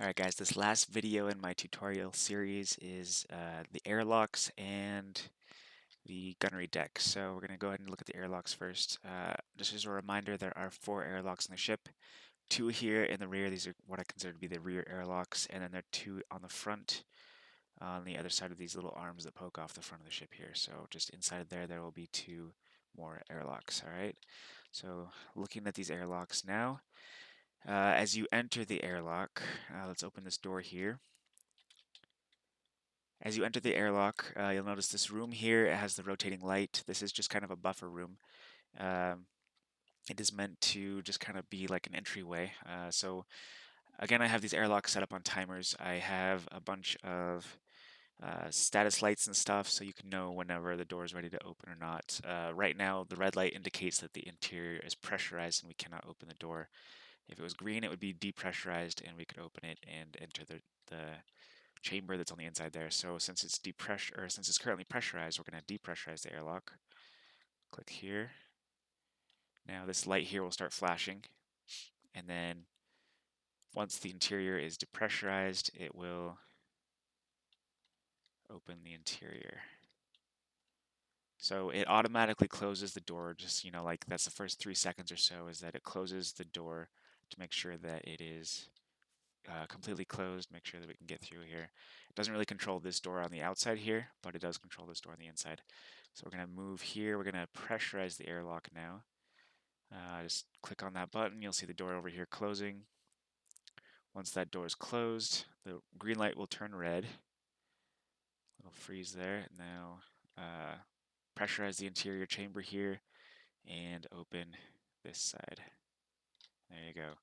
Alright guys, this last video in my tutorial series is the airlocks and the gunnery deck. So we're going to go ahead and look at the airlocks first. Just as a reminder, there are 4 airlocks in the ship. 2 here in the rear, these are what I consider to be the rear airlocks, and then there are 2 on the front, on the other side of these little arms that poke off the front of the ship here. So just inside of there will be 2 more airlocks, alright? So looking at these airlocks now. As you enter the airlock, let's open this door here. As you enter the airlock, you'll notice this room here. It has the rotating light. This is just kind of a buffer room. Um, it is meant to just kind of be like an entryway. So again, I have these airlocks set up on timers. I have a bunch of status lights and stuff so you can know whenever the door is ready to open or not. Right now, the red light indicates that the interior is pressurized and we cannot open the door. If it was green, it would be depressurized and we could open it and enter the chamber that's on the inside there. So since it's since it's currently pressurized, we're going to depressurize the airlock. Click here. Now this light here will start flashing, and then once the interior is depressurized, it will open the interior. So it automatically closes the door, just, like that's the first 3 seconds or so, is that it closes the door to make sure that it is completely closed, make sure that we can get through here. It doesn't really control this door on the outside here, but it does control this door on the inside. So we're going to move here. We're going to pressurize the airlock now. Just click on that button. You'll see the door over here closing. Once that door is closed, the green light will turn red. It'll freeze there. Now pressurize the interior chamber here and open this side. There you go.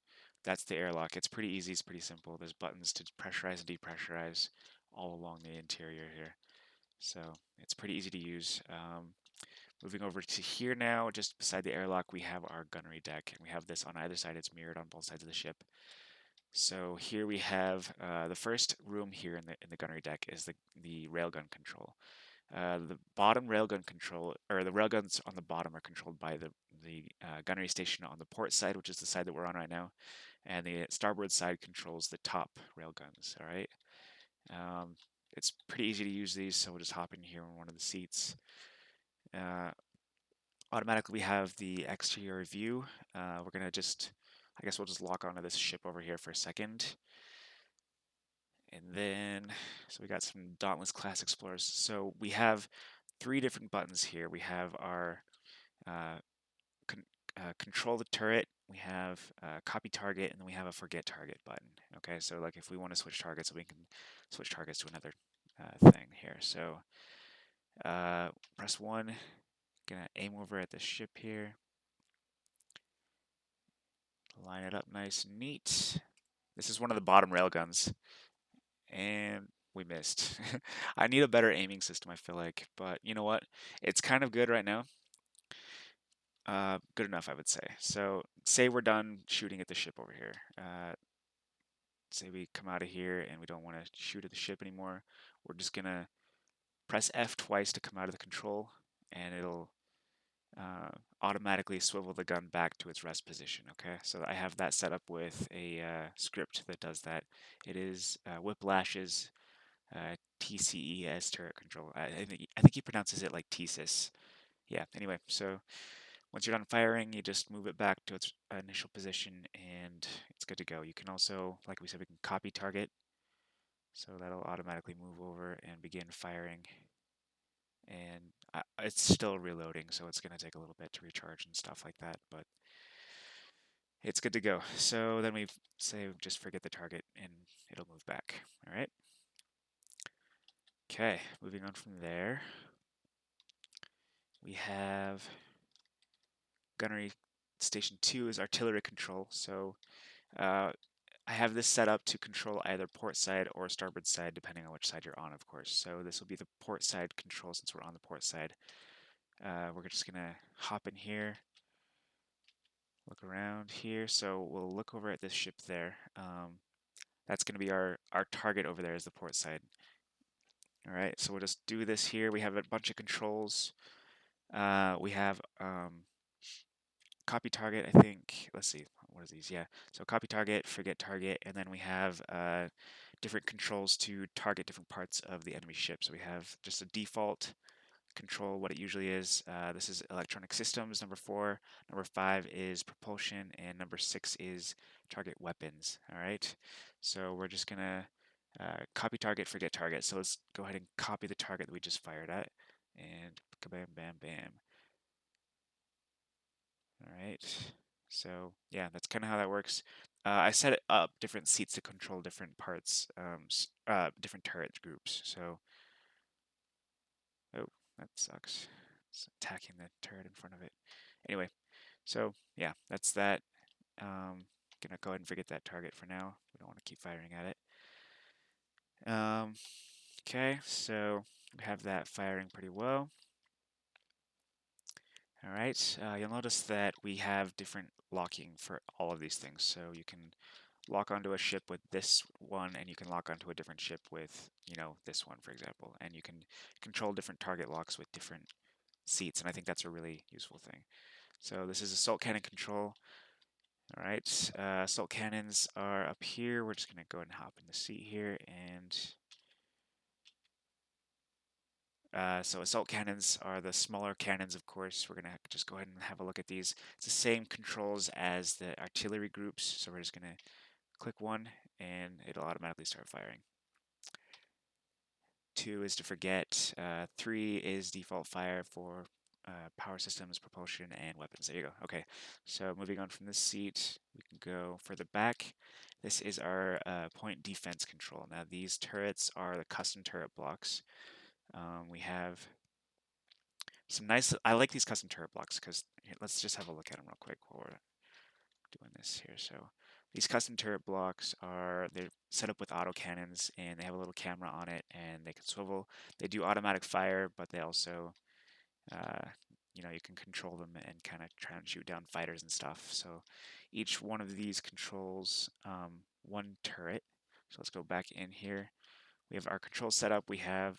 That's the airlock. It's pretty easy. It's pretty simple. There's buttons to pressurize and depressurize all along the interior here. So it's pretty easy to use. Moving over to here now, just beside the airlock, we have our gunnery deck, and we have this on either side. It's mirrored on both sides of the ship. So here we have the first room here in the gunnery deck is the railgun control. The bottom railgun control, or the railguns on the bottom, are controlled by the gunnery station on the port side, which is the side that we're on right now, and the starboard side controls the top railguns. All right. It's pretty easy to use these, so we'll just hop in here on one of the seats. Automatically, we have the exterior view. We're gonna I guess we'll just lock onto this ship over here for a second. And then, so we got some Dauntless Class Explorers. So we have 3 different buttons here. We have our control the turret, we have copy target, and then we have a forget target button. Okay, so like if we want to switch targets, we can switch targets to another thing here. So press 1, gonna aim over at the ship here, line it up nice and neat. This is one of the bottom railguns, and we missed. I need a better aiming system, I feel like, but you know what? It's kind of good right now. Good enough, I would say. So say we're done shooting at the ship over here. Say we come out of here and we don't want to shoot at the ship anymore. We're just gonna press F twice to come out of the control, and it'll automatically swivel the gun back to its rest position. Okay, so I have that set up with a script that does that. It is Whiplash's TCES turret control. I think he pronounces it like TSIS. Yeah. Anyway, so once you're done firing, you just move it back to its initial position, and it's good to go. You can also, like we said, we can copy target, so that'll automatically move over and begin firing. And it's still reloading, so it's going to take a little bit to recharge and stuff like that, but it's good to go. So then we say just forget the target, and it'll move back. All right. Okay, moving on from there, we have Gunnery Station 2 is artillery control. So I have this set up to control either port side or starboard side, depending on which side you're on, of course. So this will be the port side control since we're on the port side. We're just gonna hop in here, look around here. So we'll look over at this ship there. That's gonna be our target over there is the port side. All right, so we'll just do this here. We have a bunch of controls. We have copy target, I think. Let's see, what is these? Yeah. So copy target, forget target, and then we have different controls to target different parts of the enemy ship. So we have just a default control, what it usually is. This is electronic systems, number 4. Number 5 is propulsion, and number 6 is target weapons. All right. So we're just gonna copy target, forget target. So let's go ahead and copy the target that we just fired at, and bam, bam, bam. All right. So yeah, that's kind of how that works. I set it up different seats to control different parts, different turret groups. So, oh, that sucks. It's attacking the turret in front of it. Anyway, so yeah, that's that. Gonna go ahead and forget that target for now. We don't want to keep firing at it. Okay, so we have that firing pretty well. All right, you'll notice that we have different locking for all of these things. So you can lock onto a ship with this one, and you can lock onto a different ship with, this one, for example. And you can control different target locks with different seats, and I think that's a really useful thing. So this is assault cannon control. All right, assault cannons are up here. We're just gonna go ahead and hop in the seat here, and so assault cannons are the smaller cannons, of course. We're gonna just go ahead and have a look at these. It's the same controls as the artillery groups, so we're just gonna click one, and it'll automatically start firing. 2 is to forget. 3 is default fire for power systems, propulsion, and weapons. There you go. Okay, so moving on from this seat, we can go further back. This is our point defense control. Now these turrets are the custom turret blocks. We have some nice, I like these custom turret blocks because let's just have a look at them real quick while we're doing this here. So these custom turret blocks they're set up with auto cannons, and they have a little camera on it, and they can swivel. They do automatic fire, but they also, you can control them and kind of try and shoot down fighters and stuff. So each one of these controls one turret. So let's go back in here. We have our control setup. We have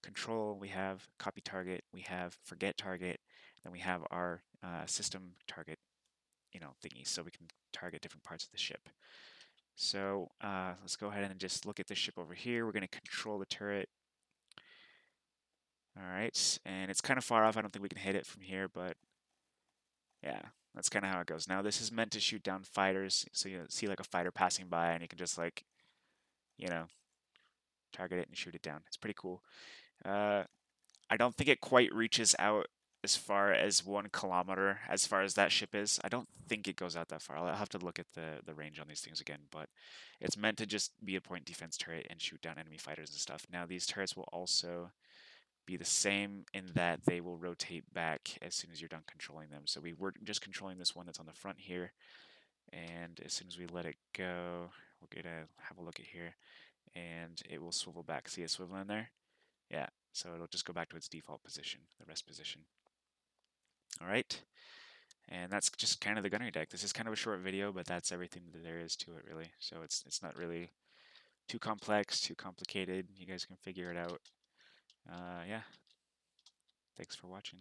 control, we have copy target, we have forget target, then we have our system target, thingy, so we can target different parts of the ship. So let's go ahead and just look at this ship over here. We're going to control the turret. All right, and it's kind of far off. I don't think we can hit it from here, but yeah, that's kind of how it goes. Now this is meant to shoot down fighters, so you see like a fighter passing by, and you can just like, target it and shoot it down. It's pretty cool. I don't think it quite reaches out as far as 1 kilometer as far as that ship is. I don't think it goes out that far. I'll have to look at the range on these things again, but it's meant to just be a point defense turret and shoot down enemy fighters and stuff. Now these turrets will also be the same in that they will rotate back as soon as you're done controlling them. So we're just controlling this one that's on the front here, and as soon as we let it go, we're gonna have a look at here, and it will swivel back. See it swiveling there? Yeah, so it'll just go back to its default position, the rest position. All right, and that's just kind of the gunnery deck. This is kind of a short video, but that's everything that there is to it, really. So it's not really too complex, too complicated. You guys can figure it out. Yeah, thanks for watching.